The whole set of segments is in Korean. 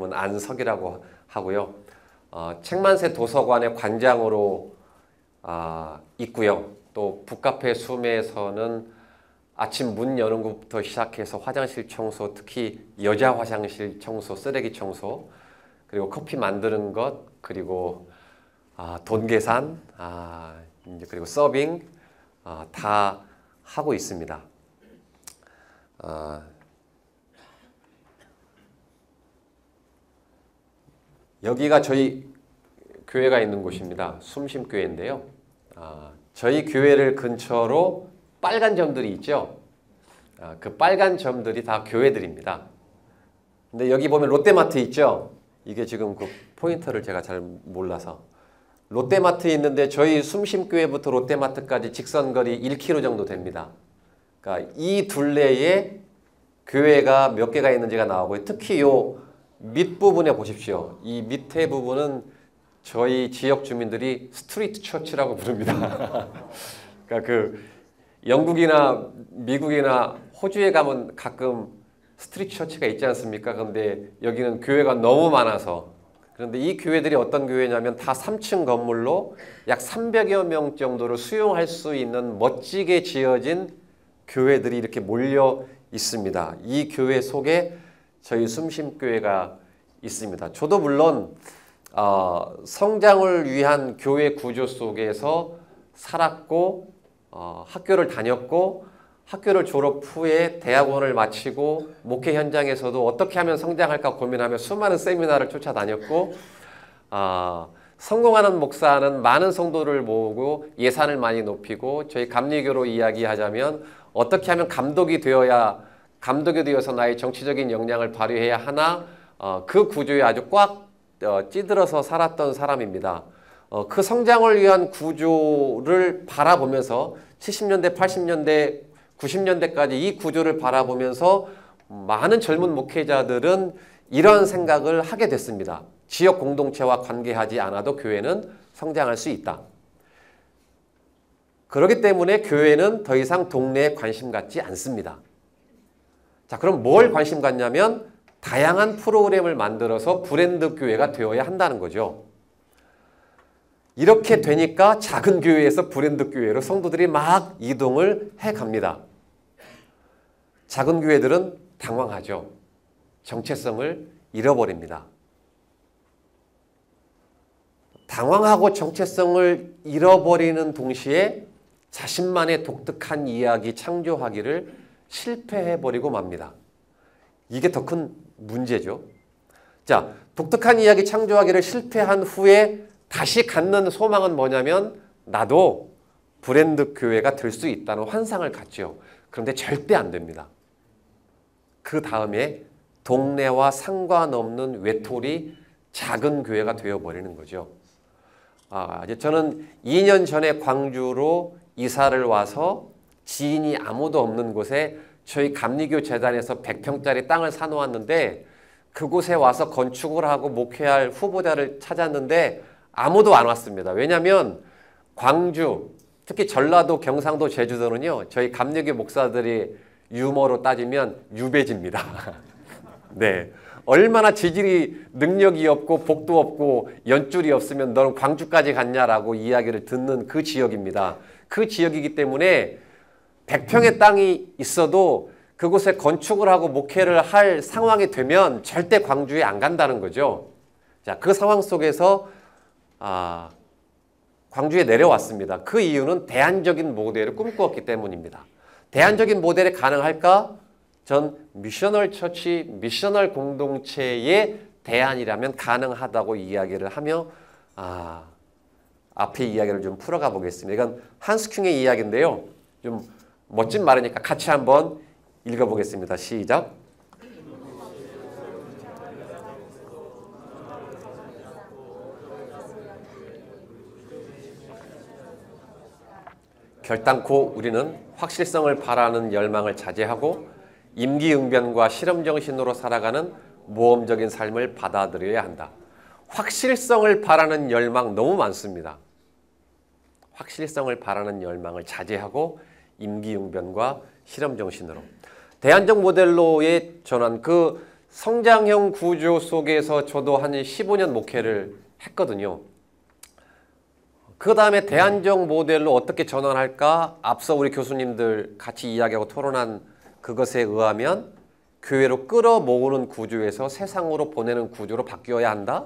이름은 안석이라고 하고요. 책만세 도서관의 관장으로 있고요. 또 북카페 숨에서는 아침 문 여는 것부터 시작해서 화장실 청소, 특히 여자 화장실 청소, 쓰레기 청소, 그리고 커피 만드는 것, 그리고 돈 계산, 그리고 서빙 다 하고 있습니다. 여기가 저희 교회가 있는 곳입니다. 숨심교회인데요. 저희 교회를 근처로 빨간 점들이 있죠. 그 빨간 점들이 다 교회들입니다. 근데 여기 보면 롯데마트 있죠. 이게 지금 그 포인터를 제가 잘 몰라서. 롯데마트 있는데 저희 숨심교회부터 롯데마트까지 직선거리 1km 정도 됩니다. 그러니까 이 둘레에 교회가 몇 개가 있는지가 나오고요. 특히 요 밑부분에 보십시오. 이 밑에 부분은 저희 지역 주민들이 스트리트 처치라고 부릅니다. 그러니까 그 영국이나 미국이나 호주에 가면 가끔 스트리트 처치가 있지 않습니까? 그런데 여기는 교회가 너무 많아서, 그런데 이 교회들이 어떤 교회냐면 다 3층 건물로 약 300여 명 정도를 수용할 수 있는 멋지게 지어진 교회들이 이렇게 몰려 있습니다. 이 교회 속에 저희 숨심교회가 있습니다. 저도 물론 성장을 위한 교회 구조 속에서 살았고 학교를 다녔고, 학교를 졸업 후에 대학원을 마치고 목회 현장에서도 어떻게 하면 성장할까 고민하며 수많은 세미나를 쫓아다녔고, 성공하는 목사는 많은 성도를 모으고 예산을 많이 높이고, 저희 감리교로 이야기하자면 어떻게 하면 감독이 되어서 나의 정치적인 역량을 발휘해야 하나, 그 구조에 아주 꽉 찌들어서 살았던 사람입니다. 그 성장을 위한 구조를 바라보면서 70년대, 80년대, 90년대까지 이 구조를 바라보면서 많은 젊은 목회자들은 이런 생각을 하게 됐습니다. 지역 공동체와 관계하지 않아도 교회는 성장할 수 있다. 그렇기 때문에 교회는 더 이상 동네에 관심 갖지 않습니다. 자, 그럼 뭘 관심 갖냐면 다양한 프로그램을 만들어서 브랜드 교회가 되어야 한다는 거죠. 이렇게 되니까 작은 교회에서 브랜드 교회로 성도들이 막 이동을 해갑니다. 작은 교회들은 당황하죠. 정체성을 잃어버립니다. 당황하고 정체성을 잃어버리는 동시에 자신만의 독특한 이야기 창조하기를 실패해버리고 맙니다. 이게 더 큰 문제죠. 자, 독특한 이야기 창조하기를 실패한 후에 다시 갖는 소망은 뭐냐면 나도 브랜드 교회가 될 수 있다는 환상을 갖죠. 그런데 절대 안 됩니다. 그 다음에 동네와 상관없는 외톨이 작은 교회가 되어버리는 거죠. 이제 저는 2년 전에 광주로 이사를 와서 지인이 아무도 없는 곳에 저희 감리교 재단에서 100평짜리 땅을 사놓았는데, 그곳에 와서 건축을 하고 목회할 후보자를 찾았는데 아무도 안 왔습니다. 왜냐하면 광주, 특히 전라도, 경상도, 제주도는요, 저희 감리교 목사들이 유머로 따지면 유배지입니다. 네, 얼마나 지질이 능력이 없고 복도 없고 연줄이 없으면 너는 광주까지 갔냐라고 이야기를 듣는 그 지역입니다. 그 지역이기 때문에 100평의 땅이 있어도 그곳에 건축을 하고 목회를 할 상황이 되면 절대 광주에 안 간다는 거죠. 자, 그 상황 속에서 광주에 내려왔습니다. 그 이유는 대안적인 모델을 꿈꾸었기 때문입니다. 대안적인 모델이 가능할까? 전 미셔널 처치, 미셔널 공동체의 대안이라면 가능하다고 이야기를 하며 앞에 이야기를 좀 풀어가 보겠습니다. 이건 한스킹의 이야기인데요. 좀 멋진 말이니까 같이 한번 읽어보겠습니다. 시작. 결단코 우리는 확실성을 바라는 열망을 자제하고 임기응변과 실험정신으로 살아가는 모험적인 삶을 받아들여야 한다. 확실성을 바라는 열망 너무 많습니다. 확실성을 바라는 열망을 자제하고 임기응변과 실험정신으로. 대안적 모델로의 전환, 그 성장형 구조 속에서 저도 한 15년 목회를 했거든요. 그 다음에 대안적 모델로 어떻게 전환할까? 앞서 우리 교수님들 같이 이야기하고 토론한 그것에 의하면 교회로 끌어모으는 구조에서 세상으로 보내는 구조로 바뀌어야 한다.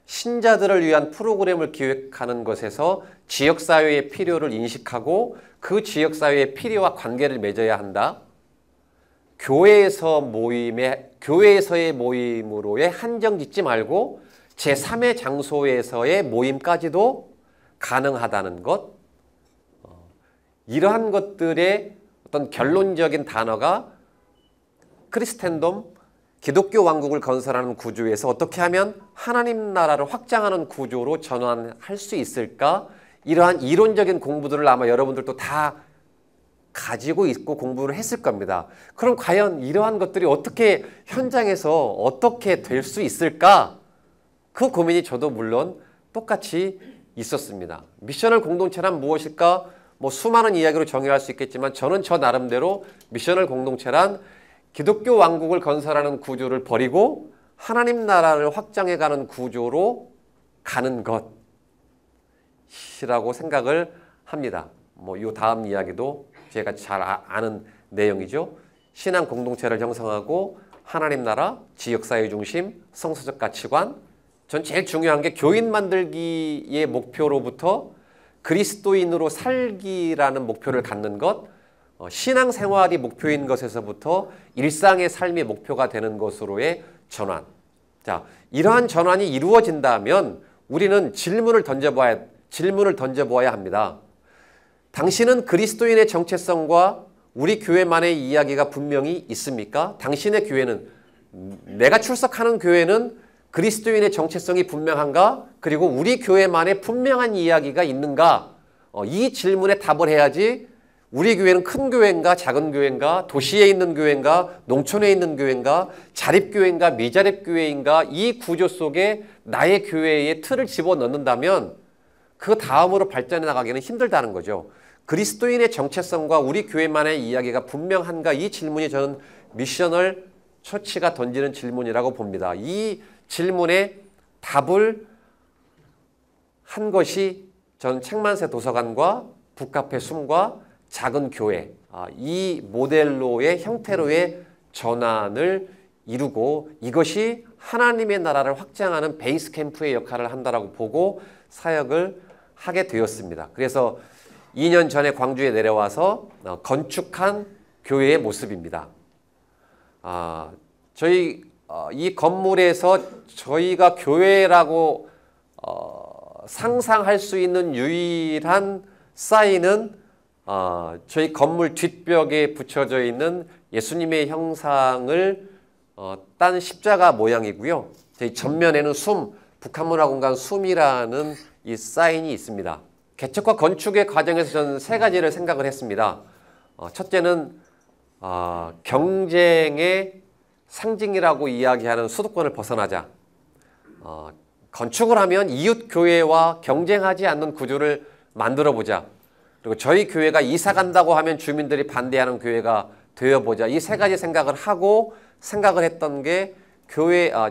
신자들을 위한 프로그램을 기획하는 것에서 지역사회의 필요를 인식하고 그 지역사회의 필요와 관계를 맺어야 한다. 교회에서의 모임으로의 한정 짓지 말고 제3의 장소에서의 모임까지도 가능하다는 것. 이러한 것들의 어떤 결론적인 단어가 크리스텐돔, 기독교 왕국을 건설하는 구조에서 어떻게 하면 하나님 나라를 확장하는 구조로 전환할 수 있을까? 이러한 이론적인 공부들을 아마 여러분들도 다 가지고 있고 공부를 했을 겁니다. 그럼 과연 이러한 것들이 어떻게 현장에서 어떻게 될 수 있을까? 그 고민이 저도 물론 똑같이 있었습니다. 미셔널 공동체란 무엇일까? 뭐 수많은 이야기로 정의할 수 있겠지만 저는 저 나름대로 미셔널 공동체란 기독교 왕국을 건설하는 구조를 버리고 하나님 나라를 확장해가는 구조로 가는 것이라고 생각을 합니다. 뭐 이 다음 이야기도 제가 잘 아는 내용이죠. 신앙 공동체를 형성하고 하나님 나라, 지역사회 중심, 성서적 가치관. 전 제일 중요한 게 교인 만들기의 목표로부터 그리스도인으로 살기라는 목표를 갖는 것. 신앙생활이 목표인 것에서부터 일상의 삶이 목표가 되는 것으로의 전환. 자, 이러한 전환이 이루어진다면 우리는 질문을 던져보아야 합니다. 당신은 그리스도인의 정체성과 우리 교회만의 이야기가 분명히 있습니까? 당신의 교회는, 내가 출석하는 교회는 그리스도인의 정체성이 분명한가? 그리고 우리 교회만의 분명한 이야기가 있는가? 이 질문에 답을 해야지 우리 교회는 큰 교회인가 작은 교회인가 도시에 있는 교회인가 농촌에 있는 교회인가 자립교회인가 미자립교회인가 이 구조 속에 나의 교회의 틀을 집어넣는다면 그 다음으로 발전해 나가기는 힘들다는 거죠. 그리스도인의 정체성과 우리 교회만의 이야기가 분명한가 이 질문이 저는 미셔널 처치가 던지는 질문이라고 봅니다. 이 질문에 답을 한 것이 전 책만세 도서관과 북카페 숨과 작은 교회, 이 모델로의 형태로의 전환을 이루고 이것이 하나님의 나라를 확장하는 베이스 캠프의 역할을 한다라고 보고 사역을 하게 되었습니다. 그래서 2년 전에 광주에 내려와서 건축한 교회의 모습입니다. 저희 이 건물에서 저희가 교회라고 상상할 수 있는 유일한 사인은 저희 건물 뒷벽에 붙여져 있는 예수님의 형상을 딴 십자가 모양이고요. 저희 전면에는 북한문화공간 숨이라는 이 사인이 있습니다. 개척과 건축의 과정에서 저는 세 가지를 생각을 했습니다. 첫째는 경쟁의 상징이라고 이야기하는 수도권을 벗어나자. 건축을 하면 이웃 교회와 경쟁하지 않는 구조를 만들어보자. 그리고 저희 교회가 이사 간다고 하면 주민들이 반대하는 교회가 되어보자. 이 세 가지 생각을 하고 생각을 했던 게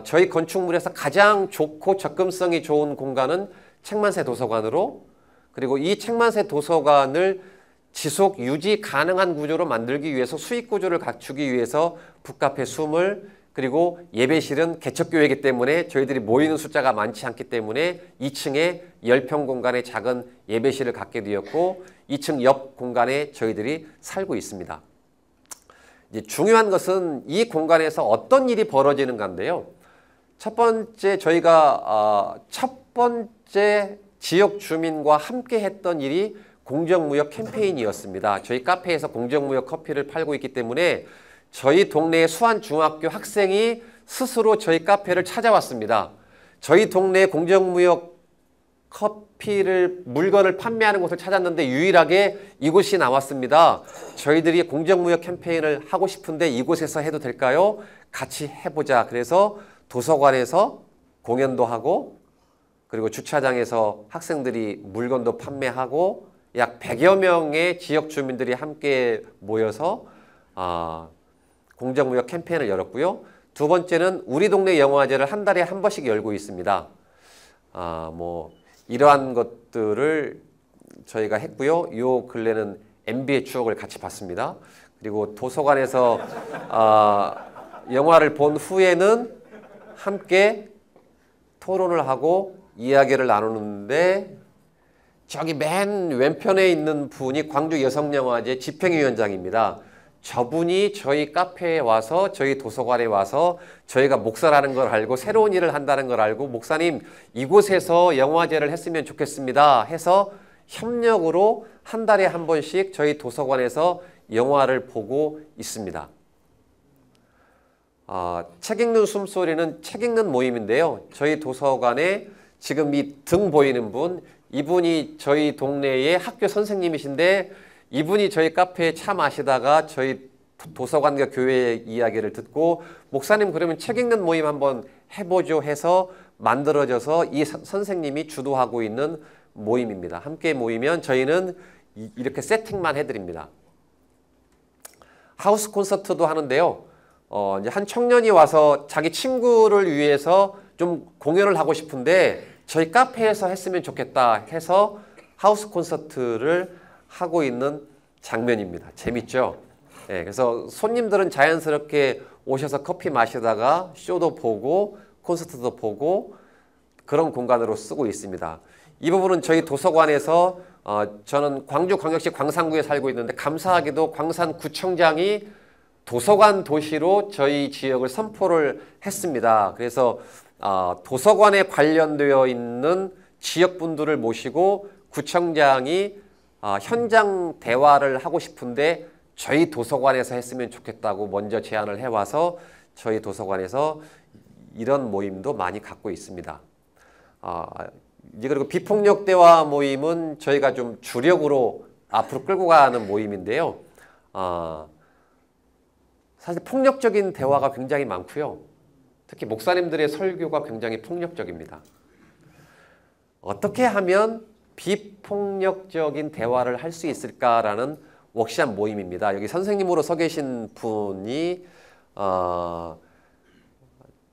저희 건축물에서 가장 좋고 접근성이 좋은 공간은 책만세 도서관으로 그리고 이 책만세 도서관을 지속 유지 가능한 구조로 만들기 위해서 수익 구조를 갖추기 위해서 북카페 숨을 그리고 예배실은 개척교회이기 때문에 저희들이 모이는 숫자가 많지 않기 때문에 2층에 10평 공간의 작은 예배실을 갖게 되었고 2층 옆 공간에 저희들이 살고 있습니다. 이제 중요한 것은 이 공간에서 어떤 일이 벌어지는가인데요. 첫 번째 저희가 첫 번째 지역 주민과 함께 했던 일이 공정무역 캠페인이었습니다. 저희 카페에서 공정무역 커피를 팔고 있기 때문에 저희 동네의 수안중학교 학생이 스스로 저희 카페를 찾아왔습니다. 저희 동네에 공정무역 물건을 판매하는 곳을 찾았는데 유일하게 이곳이 나왔습니다. 저희들이 공정무역 캠페인을 하고 싶은데 이곳에서 해도 될까요? 같이 해보자. 그래서 도서관에서 공연도 하고 그리고 주차장에서 학생들이 물건도 판매하고 약 100여 명의 지역 주민들이 함께 모여서 공정무역 캠페인을 열었고요. 두 번째는 우리 동네 영화제를 한 달에 한 번씩 열고 있습니다. 뭐 이러한 것들을 저희가 했고요. 요 근래는 MB의 추억을 같이 봤습니다. 그리고 도서관에서 영화를 본 후에는 함께 토론을 하고 이야기를 나누는데 저기 맨 왼편에 있는 분이 광주 여성영화제 집행위원장입니다. 저분이 저희 카페에 와서 저희 도서관에 와서 저희가 목사라는 걸 알고 새로운 일을 한다는 걸 알고 목사님 이곳에서 영화제를 했으면 좋겠습니다 해서 협력으로 한 달에 한 번씩 저희 도서관에서 영화를 보고 있습니다. 책 읽는 숨소리는 책 읽는 모임인데요. 저희 도서관에 지금 이 등 보이는 분, 이분이 저희 동네의 학교 선생님이신데 이분이 저희 카페에 차 마시다가 저희 도서관과 교회의 이야기를 듣고 목사님 그러면 책 읽는 모임 한번 해보죠 해서 만들어져서 이 선생님이 주도하고 있는 모임입니다. 함께 모이면 저희는 이렇게 세팅만 해드립니다. 하우스 콘서트도 하는데요. 이제 한 청년이 와서 자기 친구를 위해서 좀 공연을 하고 싶은데 저희 카페에서 했으면 좋겠다 해서 하우스 콘서트를 하고 있는 장면입니다. 재밌죠? 네, 그래서 손님들은 자연스럽게 오셔서 커피 마시다가 쇼도 보고 콘서트도 보고 그런 공간으로 쓰고 있습니다. 이 부분은 저희 도서관에서 저는 광주광역시 광산구에 살고 있는데 감사하게도 광산구청장이 도서관 도시로 저희 지역을 선포를 했습니다. 그래서 도서관에 관련되어 있는 지역분들을 모시고 구청장이 현장 대화를 하고 싶은데 저희 도서관에서 했으면 좋겠다고 먼저 제안을 해와서 저희 도서관에서 이런 모임도 많이 갖고 있습니다. 이제 그리고 비폭력 대화 모임은 저희가 좀 주력으로 앞으로 끌고 가는 모임인데요. 사실 폭력적인 대화가 굉장히 많고요. 특히 목사님들의 설교가 굉장히 폭력적입니다. 어떻게 하면 비폭력적인 대화를 할 수 있을까라는 워크샵 모임입니다. 여기 선생님으로 서 계신 분이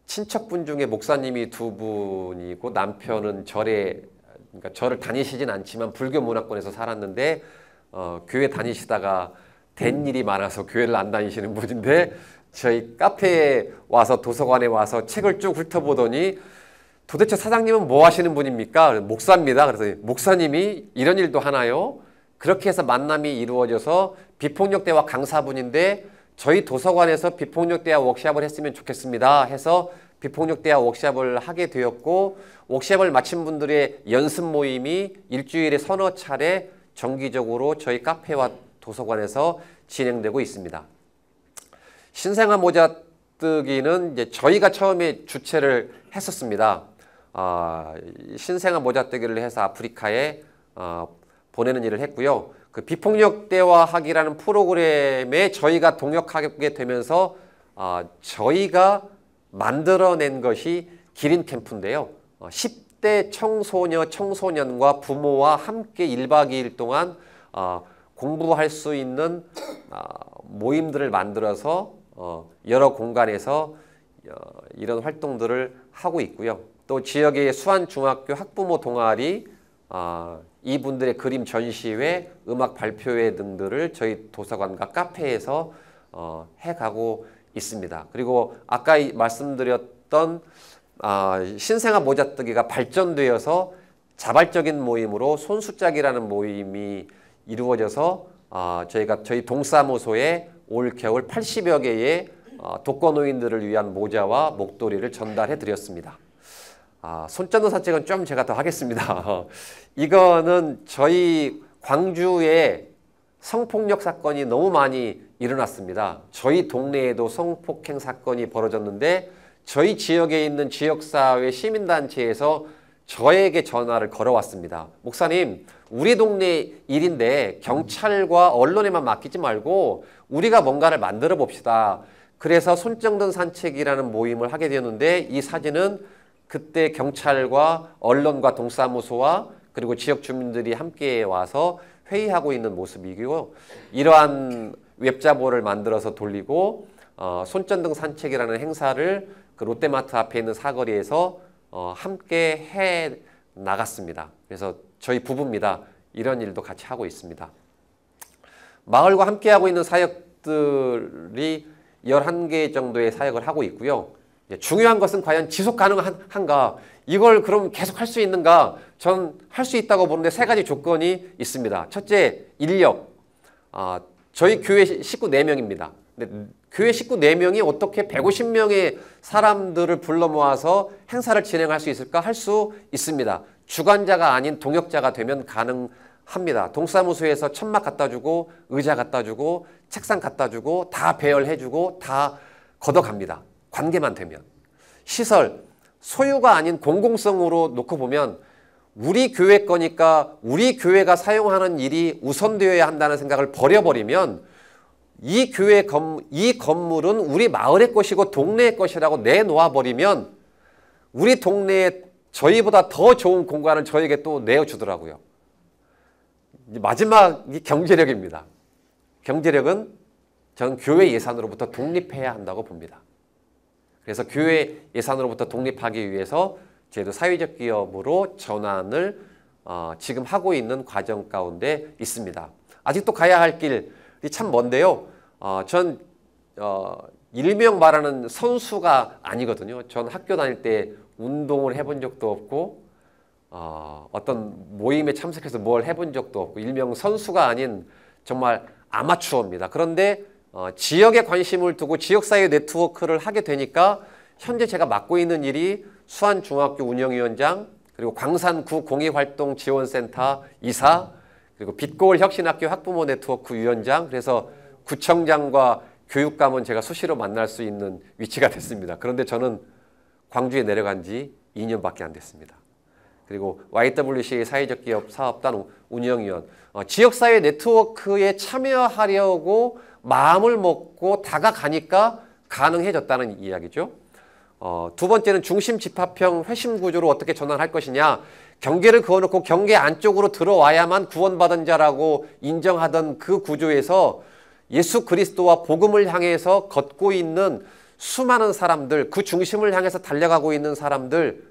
친척분 중에 목사님이 두 분이고 남편은 그러니까 절을 다니시진 않지만 불교 문화권에서 살았는데 교회 다니시다가 된 일이 많아서 교회를 안 다니시는 분인데 저희 카페에 와서 도서관에 와서 책을 쭉 훑어보더니 도대체 사장님은 뭐 하시는 분입니까? 목사입니다. 그래서 목사님이 이런 일도 하나요? 그렇게 해서 만남이 이루어져서 비폭력 대화 강사분인데 저희 도서관에서 비폭력 대화 워크샵을 했으면 좋겠습니다 해서 비폭력 대화 워크샵을 하게 되었고 워크샵을 마친 분들의 연습 모임이 일주일에 서너 차례 정기적으로 저희 카페와 도서관에서 진행되고 있습니다. 신생아 모자뜨기는 이제 저희가 처음에 주최를 했었습니다. 신생아 모자뜨기를 해서 아프리카에 보내는 일을 했고요. 그 비폭력 대화학이라는 프로그램에 저희가 동역하게 되면서 저희가 만들어낸 것이 기린 캠프인데요. 10대 청소년과 부모와 함께 1박 2일 동안 공부할 수 있는 모임들을 만들어서 여러 공간에서 이런 활동들을 하고 있고요. 또 지역의 수안중학교 학부모 동아리, 이분들의 그림 전시회, 음악 발표회 등들을 저희 도서관과 카페에서 해가고 있습니다. 그리고 아까 말씀드렸던 신생아 모자뜨기가 발전되어서 자발적인 모임으로 손수짝이라는 모임이 이루어져서 저희 동사무소에 올 겨울 80여 개의 독거노인들을 위한 모자와 목도리를 전달해 드렸습니다. 손전도 산책은 좀 제가 더 하겠습니다. 이거는 저희 광주에 성폭력 사건이 너무 많이 일어났습니다. 저희 동네에도 성폭행 사건이 벌어졌는데 저희 지역에 있는 지역사회 시민단체에서 저에게 전화를 걸어왔습니다. 목사님, 우리 동네 일인데 경찰과 언론에만 맡기지 말고 우리가 뭔가를 만들어 봅시다. 그래서 손정든 산책이라는 모임을 하게 되었는데 이 사진은 그때 경찰과 언론과 동사무소와 그리고 지역 주민들이 함께 와서 회의하고 있는 모습이고요. 이러한 웹자보를 만들어서 돌리고 손전등 산책이라는 행사를 그 롯데마트 앞에 있는 사거리에서 함께 해 나갔습니다. 그래서 저희 부부입니다. 이런 일도 같이 하고 있습니다. 마을과 함께하고 있는 사역들이 11개 정도의 사역을 하고 있고요. 중요한 것은 과연 지속 가능한가? 이걸 그럼 계속 할 수 있는가? 전 할 수 있다고 보는데 세 가지 조건이 있습니다. 첫째, 인력. 저희 교회 식구 4명입니다. 근데 교회 식구 4명이 어떻게 150명의 사람들을 불러 모아서 행사를 진행할 수 있을까? 할 수 있습니다. 주관자가 아닌 동역자가 되면 가능합니다. 동사무소에서 천막 갖다 주고 의자 갖다 주고 책상 갖다 주고 다 배열해 주고 다 걷어갑니다. 관계만 되면. 시설, 소유가 아닌 공공성으로 놓고 보면 우리 교회 거니까 우리 교회가 사용하는 일이 우선되어야 한다는 생각을 버려버리면 이 건물은 우리 마을의 것이고 동네의 것이라고 내놓아 버리면 우리 동네에 저희보다 더 좋은 공간을 저에게 또 내어주더라고요. 마지막이 경제력입니다. 경제력은 저는 교회 예산으로부터 독립해야 한다고 봅니다. 그래서 교회 예산으로부터 독립하기 위해서 저희도 사회적 기업으로 전환을 지금 하고 있는 과정 가운데 있습니다. 아직도 가야 할 길이 참 먼데요. 전 일명 말하는 선수가 아니거든요. 전 학교 다닐 때 운동을 해본 적도 없고 어떤 모임에 참석해서 뭘 해본 적도 없고 일명 선수가 아닌 정말 아마추어입니다. 그런데 지역에 관심을 두고 지역사회 네트워크를 하게 되니까 현재 제가 맡고 있는 일이 수안중학교 운영위원장, 그리고 광산구 공익활동지원센터 이사, 그리고 빛고을 혁신학교 학부모 네트워크 위원장, 그래서 구청장과 교육감은 제가 수시로 만날 수 있는 위치가 됐습니다. 그런데 저는 광주에 내려간 지 2년밖에 안 됐습니다. 그리고 YWCA 사회적 기업 사업단 운영위원, 지역사회 네트워크에 참여하려고 마음을 먹고 다가가니까 가능해졌다는 이야기죠. 두 번째는 중심 집합형 회심 구조로 어떻게 전환할 것이냐. 경계를 그어놓고 경계 안쪽으로 들어와야만 구원받은 자라고 인정하던 그 구조에서 예수 그리스도와 복음을 향해서 걷고 있는 수많은 사람들, 그 중심을 향해서 달려가고 있는 사람들,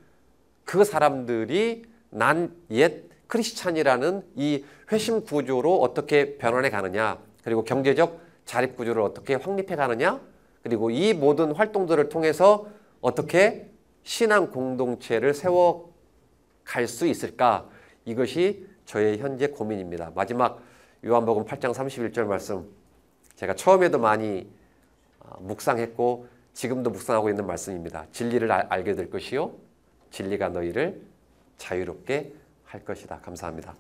그 사람들이 난 옛 크리스찬이라는 이 회심 구조로 어떻게 변환해 가느냐, 그리고 경제적 자립 구조를 어떻게 확립해 가느냐, 그리고 이 모든 활동들을 통해서 어떻게 신앙 공동체를 세워갈 수 있을까? 이것이 저의 현재 고민입니다. 마지막 요한복음 8장 31절 말씀, 제가 처음에도 많이 묵상했고 지금도 묵상하고 있는 말씀입니다. 진리를 알게 될 것이요 진리가 너희를 자유롭게 할 것이다. 감사합니다.